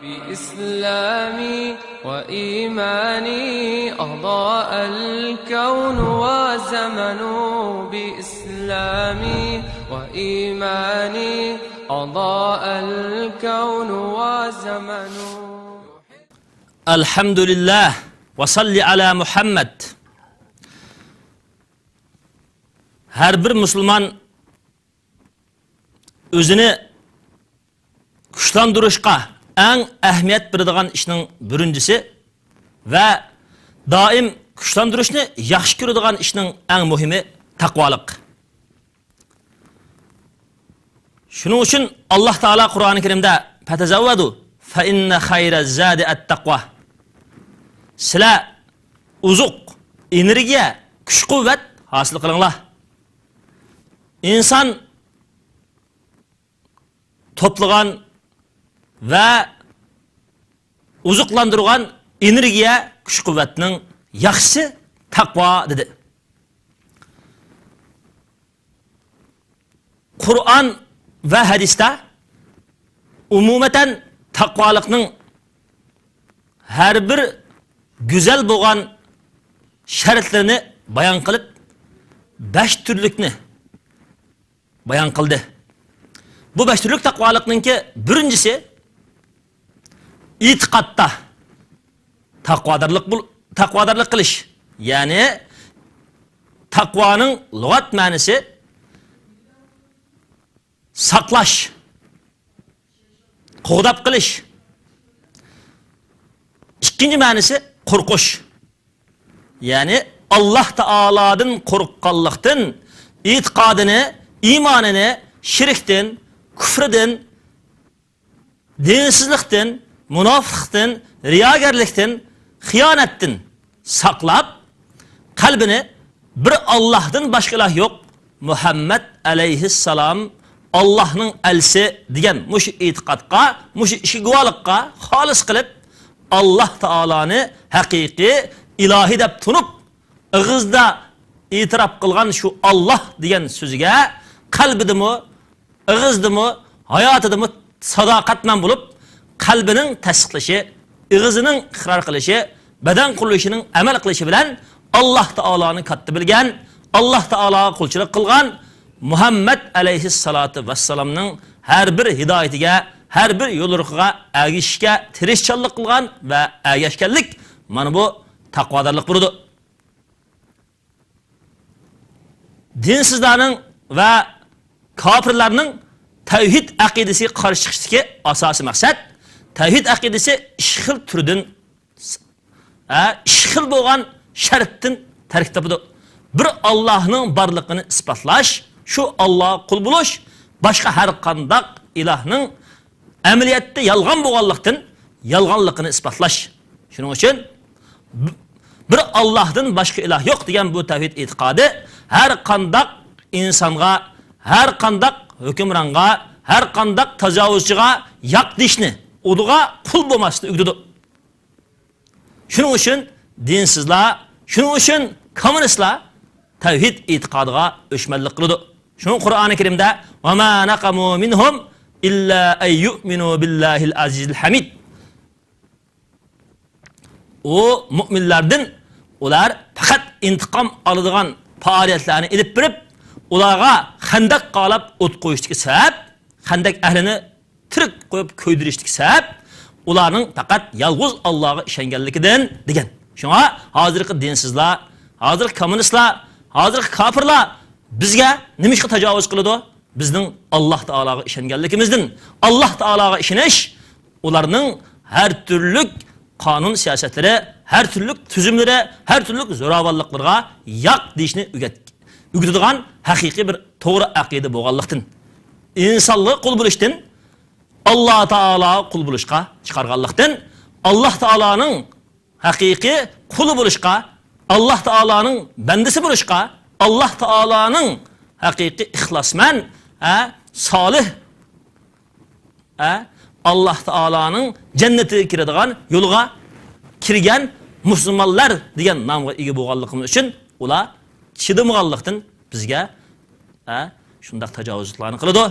بإسلامي وإيماني أضاء الكون وزمن بإسلامي وإيماني أضاء الكون وزمن الحمد لله وصلي على محمد. Her bir Müslüman özünü güçlendirişqa en ehmiyet beradigan işning birincisi ve daim güçlendirishni yaxshi ko'radigan ishning eng muhimi taqvolik. Shuning uchun Alloh taolo Qur'oni Karimda fatazawwadu fa inna khayraz zadi at-taqwa. Sizlar uzuq, energiya, kuch-quvvat hosil qilinglar. İnsan toplagan ve uzuqlandırgan energiya, kuch-quvvatning yaxshisi taqvo dedi. Qur'on ve hadisda umumatan taqvolikning her bir güzel bo'lgan shartlarini bayon qilib 5 turlikni bayon qildi. Bu 5 turlik taqvolikninki birincisi itiqatda taqvodarlik qilish. Ya'ni taqvoning lug'at ma'nosi saqlash, qo'g'dab qilish. İkinci ma'nosi qo'rqish. Ya'ni Alloh taoladan qo'rqqanlikdan itiqodini, imonini shirkdan, kufrdan, dinsizlikdan, munofiqlikdan, riyogarlikdan, xiyonatdan saqlab, qalbini bir Allohdan boshqa iloh yo'q, Muhammad alayhissalom Allohning elsi degan mush e'tiqodga, mush ishi guvohlikqa xolis qilib, Alloh taoloni haqiqiy ilohi deb tunib, og'izda e'tirof qilgan shu Alloh degan so'ziga qalbidimi, og'izdimi, hayotidimi sadoqatman bo'lib, qalbining tasdiqlashi, og'izining iqror qilishi, badan qurilishining amal qilishi bilan Alloh taoloni katta bilgan, Alloh taologa qulchilik qilgan Muhammad alayhissalatu vassalamning har bir hidoyatiga, har bir yo'liriga ergishishga tirishchanlik qilgan va ergashganlik mana bu taqvodorlik bo'ladi. Dinsizlarning va kafirlarning tavhid aqidasiga qarshi chiqishdagi asosiy maqsad tavhid aqidasi ishxil turdan ishxil bo'lgan shartdan tarkib topadi. Bir Allohning borligini isbotlash, shu Alloh qul bo'lish, boshqa har qanday ilohning amaliyotda yolg'on bo'lganlikdan yolg'onligini isbotlash. Shuning uchun bir Allohdan boshqa iloh yo'q degan bu tavhid e'tiqodi har qanday insonga, har qanday hukmronga, har qanday tajovuzchiga yo'q deshni, udiga qul bo'lmasni o'rgatadi. Shuning uchun dinsizlar, shuning uchun kommunistlar tavhid e'tiqodiga o'chmanlik qiladi. Shuning Qur'oni Karimda va ma naqamu minhum illa ay yu'minu billahil azizil hamid. O mu'minlardan ular faqat intiqom oladigan faoliyatlarni ilib berib, ularga xandaq qalab o't qo'yishdiki sabab, xandaq ahlini tirik qo'yib ko'ydirishdik sabab, ularning faqat yolg'iz Allohga ishonganligidan degan. Shunga hozirgi dinsizlar, hozirgi kommunistlar, hozirgi kafirlar bizga nimishga tajovuz qiladi? Bizning Alloh taologa ishonganligimizdan. Alloh taologa ishonish ularning har turli qonun siyosatlari, her türlü tüzümlere, her türlü zo'ravonliklarga yo'q deyishni o'rgatadigan haqiqiy bir to'g'ri aqida bo'lganlikdan, insonlik qul bo'lishdan, Alloh taolo qul bo'lishga chiqarganlikdan, Alloh taoloning haqiqiy quli bo'lishga, Alloh taoloning bandasi bo'lishga, Alloh taoloning haqiqiy ixlosman, solih, Alloh taoloning jannatiga kiradigan yo'lga kirgan musulmonlar degan nomga ega bo'lganligimiz uchun ular chidamganlikdan bizga shunday tajovuzlarni qiladi.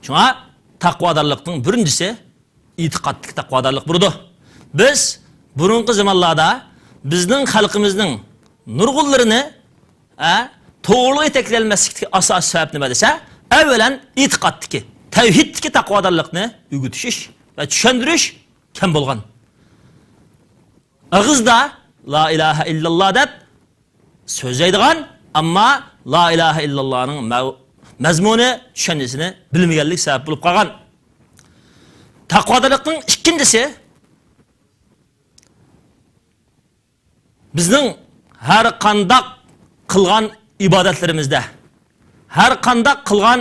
Shunga taqvodorlikning birinchisi itiqadlik taqvodorlik burdi. Biz burunqi zamonlarda bizning xalqimizning nurg'unlarini to'g'ri yetaklanmaslikdagi asos sabab nima desa, avvalan itiqaddiki, tavhiddagi taqvodorlikni o'rgatish va tushuntirish kam bo'lgan. Og'izda la ilaha illalloh deb so'zlaydigan, ammo la ilaha illallohning mazmuni, tushunchasini bilmaganlik sabab bo'lib qolgan. Taqvodorlikning ikkinchisi bizning har qanday qilgan ibodatlarimizda, har qanday qilgan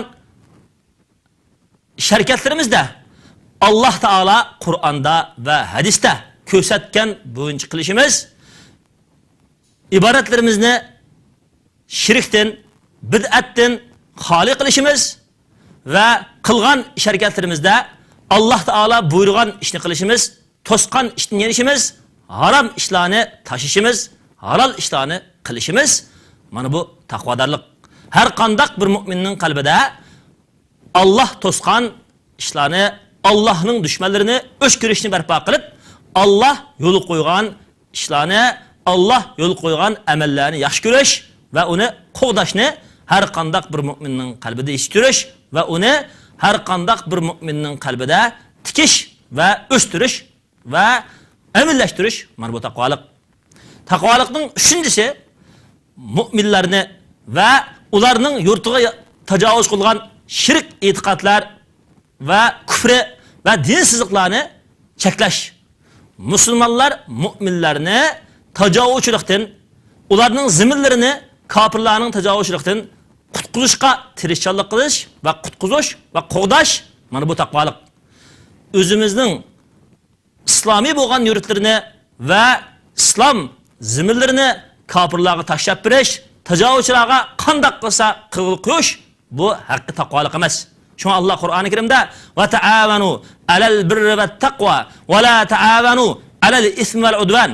harakatlarimizda Alloh taolo Qur'onda va hadisda ko'rsatgan bo'yicha qilishimiz, ibodatlarimizni shirkdan, bid'atdan xoli qilishimiz va qilgan harakatlarimizda Alloh taolo buyurgan ishni qilishimiz, to'sqan ishni yenishimiz, harom ishlarni tashishimiz, halol ishlarni qilishimiz, mana bu taqvodorlik. Har qanday bir mu'minning qalbida Alloh to'sqan ishlarni, Allohning dushmanlarini o'shkirishni barpo qilib, Alloh yo'l qo'ygan ishlarni, Alloh yo'l qo'ygan amallarni yaxshi ko'rish va uni qo'g'dashni har qanday bir mu'minning qalbida eshitish va uni har qanday bir mu'minning qalbida tikish va o'stirish va amillashtirish, mana bu taqvolik. Taqvolikning uchinchisi mu'minlarni va ularning yurtiga tajovuz qilgan shirk e'tiqodlar va kufri va dinsizliklarni cheklash. Musulmonlar mu'minlarni tajovuzchilikdan, ularning ziminlarini kofirlarning tajovuzchiligidan qutqizishga tirishchilik qilish va qutqizish va qo'g'dash, mana bu taqvolik. O'zimizning islomiy bo'lgan yurtlarini va islom ziminlarini kofirlarga tashlab berish, tajovuzchilarga qanday qilsa qilib qo'yish, bu haqiqiy taqvolik emas. Shuna Alloh Qur'oni Karimda va ta'avanu alal birri va taqva va la ta'avanu alal ismi val udvan.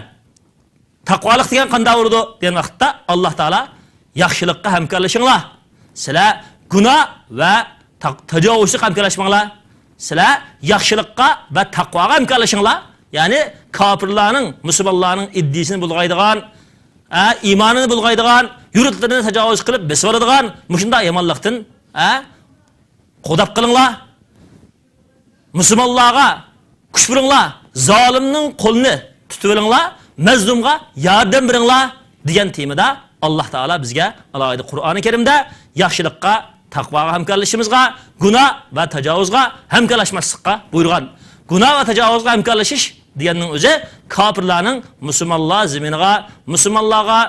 Taqvolik degan qanday urdi degan vaqtda Alloh taolo yaxshilikqa hamkorlashinglar. Sizlar gunoh va tajovuzchiga hamkorlashmanglar. Sizlar yaxshilikqa va taqvoga hamkorlashinglar. Ya'ni kofirlarning, musulmonlarning iddisini bulg'aydigan, iymonini bulg'aydigan, yurtlarini tajovuz qilib besib oladigan mushunday yomonlikdan qo'dab qilinglar. Musulmonlarga kuch beringlar, zolimning qo'lini tutib olinglar, mazlumga yordam beringlar degan temada Alloh taolo bizga alohida Qur'oni Karimda yaxshilikqa, taqvoga hamkorlashishimizga, gunoh va tajovuzga hamkorlashmaslikqa buyurgan. Gunoh va tajovuzga hamkorlashish deganning o'zi kofirlarning musulmonlar ziminiga, musulmonlarga,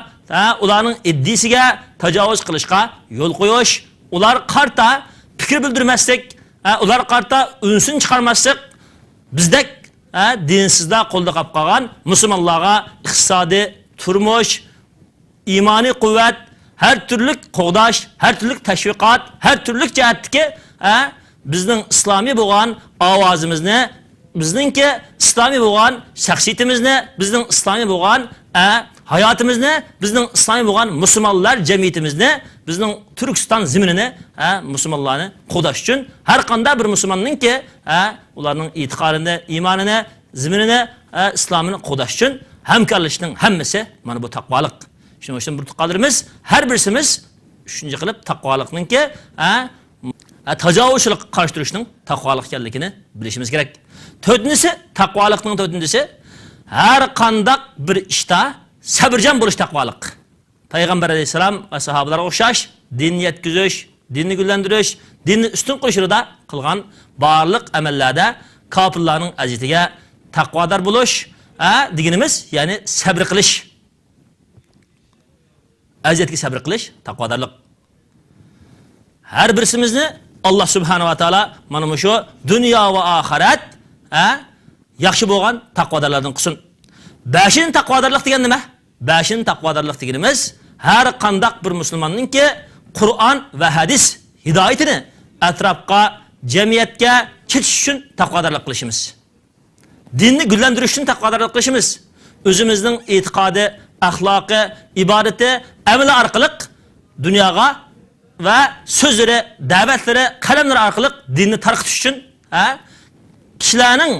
ularning iddisiga tajovuz qilishga yo'l qo'yish, ular qarta fikr bildirmaslik, ular qarta unsin chiqarmaslik, bizdek dinsizlar qo'lda qolib qolgan musulmonlarga iqtisodiy, turmush, iymoniy quvvat, her türlük qo'g'dash, her türlük tashviqot, her türlük jihatdagi bizning islomiy bo'lgan ovozimizni, bizningki islomiy bo'lgan shaxsiyatimizni, bizning islomiy bo'lgan hayotimizni, bizning islomiy bo'lgan musulmonlar jamiyatimizni, bizning Turkiston ziminini, musulmonlarni qo'g'dash uchun har qanday bir musulmonningki ularning e'tiqodini, iymonini, ziminini, islomini qo'g'dash uchun hamkorlashning hammasi mana bu taqvolik. Shuning uchun bir tuqqanlarimiz har birsimiz shuncha qilib taqvolikningki tajovuzchilik qarshi turishning taqvolik ekanligini bilishimiz kerak. To'rtinchisi, taqvolikning to'rtinchisi har qanday bir ishda sabrjon bo'lish taqvolik. Payg'ambar alayhisalom va sahobalarga o'xshash dinni yetkazish, dinni gullantirish, dinni ustun qo'yishda qilgan barliq amallarda kofirlarning aziyatiga taqvodor bo'lish deganimiz, ya'ni sabr qilish. Aziyatga sabr qilish taqvodorlik. Har birsimizni Alloh subhanahu va taolo mana shu dunyo va oxirat yaxshi bo'lgan taqvodorlardan qilsin. 5 taqvodorlik degan nima? 5 taqvodorlik deganimiz har qanday bir musulmonningki Qur'on va hadis hidoyatini atrofga, jamiyatga ketish uchun taqvodorlik qilishimiz. Dinni gullantirish uchun taqvodorlik qilishimiz. O'zimizning e'tiqodi, axloqi, ibodati, amali orqali dunyoga va so'zlari, da'vatlari, qalamlari orqali dinni tarqitish uchun kishilarning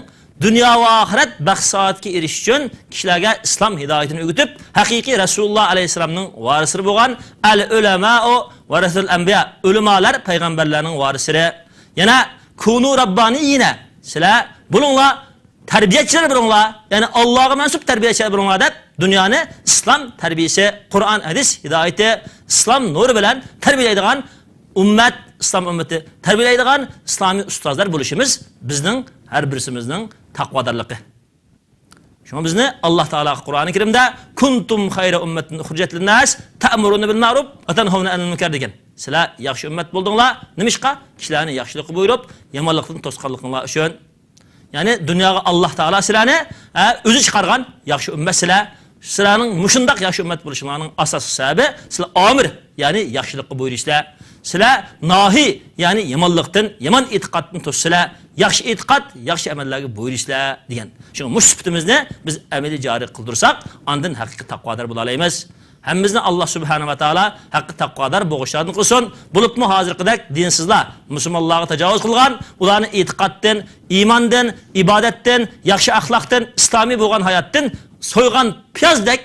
dünya va oxirat baxt saodatga erishish uchun kishilarga islom hidoyatini o'rgatib, haqiqiy Rasululloh alayhisolamning varisi bo'lgan al-ulamao varasul anbiya, ulamolar payg'ambarlarning varisiri. Yana kunu robbaniyina, sizlar bo'linglar tarbiyachilar bo'linglar, ya'ni Allohga mansub tarbiyachilar bo'linglar deb dunyoni islom tarbiyasi, Qur'on, hadis hidoyati, islom nuri bilan tarbiyalaydigan ummat, islom ummati tarbiyalaydigan islomiy ustozlar bo'lishimiz bizning har birimizning taqvodorligi. Shuna bizni Alloh taolo Qur'oni Karimda kuntum xayra ummatin ukhrijat lin-nas ta'muruna bil ma'ruf va tanhauna 'anil munkar degan. Sizlar yaxshi ummat bo'ldinglar. Nimishqa? Kishilarni yaxshilikqa buyurib, yomonlikdan to'sqanliklar uchun. Ya'ni dunyoga Alloh taolo sizlarni o'zi chiqargan yaxshi ummat sizlar. Sizlarning mushundaq yaxshi ummat bo'lishinglarning asosiy sababi sizlar omir, ya'ni yaxshilikqa buyurishlar. Sizlar nahi, ya'ni yomonlikdan, yomon e'tiqoddan to'sizlar, yaxshi e'tiqod, yaxshi amallarga buyurishlar degan. Shu musibitimizni biz amaliy joriy qildirsak, ondan haqiqiy taqvodor bo'la olamiz. Hammamizni Alloh subhanahu va taolo haqiqiy taqvodor bo'lishlarni qilsin. Bo'libmi hozirgidek dinsizlar musulmonlarga tajovuz qilgan, ularni e'tiqoddan, iymondan, ibodatdan, yaxshi axloqdan, islomiy bo'lgan hayotdan so'ygan piyozdek,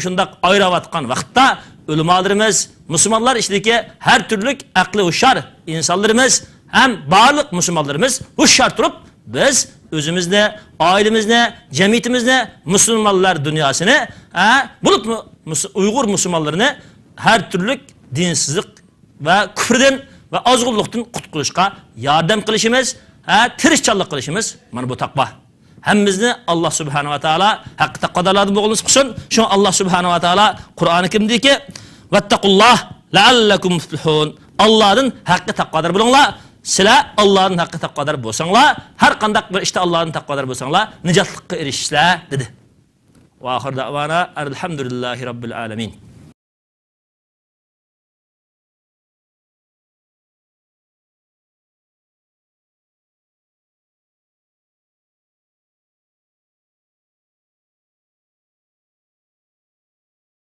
shundaq ayirayotgan vaqtda ulamolarimiz, musulmonlar ichidagi har turli aqli hushyor insonlarimiz ham barliq musulmonlarimiz hushyor turib, biz o'zimizni, oilamizni, jamiyatimizni, musulmonlar dunyosini, bo'lib Uyg'ur musulmonlarini har turli dinsizlik va kufrdan va ozg'unlikdan qutqarishga yordam qilishimiz, tirishchanlik qilishimiz mana bu taqvo. Hammamizni Alloh subhanahu va taolo haqqi taqvodorlardan bo'lishimiz qilsin. Shu Alloh subhanahu va taolo Qur'oni Karimdagi vattaqulloh la'allakum tuflihun. Allohdan haqqi taqvodor bo'linglar. Sizlar Allohdan haqqi taqvodor bo'lsanglar, har qanday bir ishda Allohdan taqvodor bo'lsanglar, nijotlikka erishishlar dedi. Va oxir da'vana alhamdulillahi robbil alamin.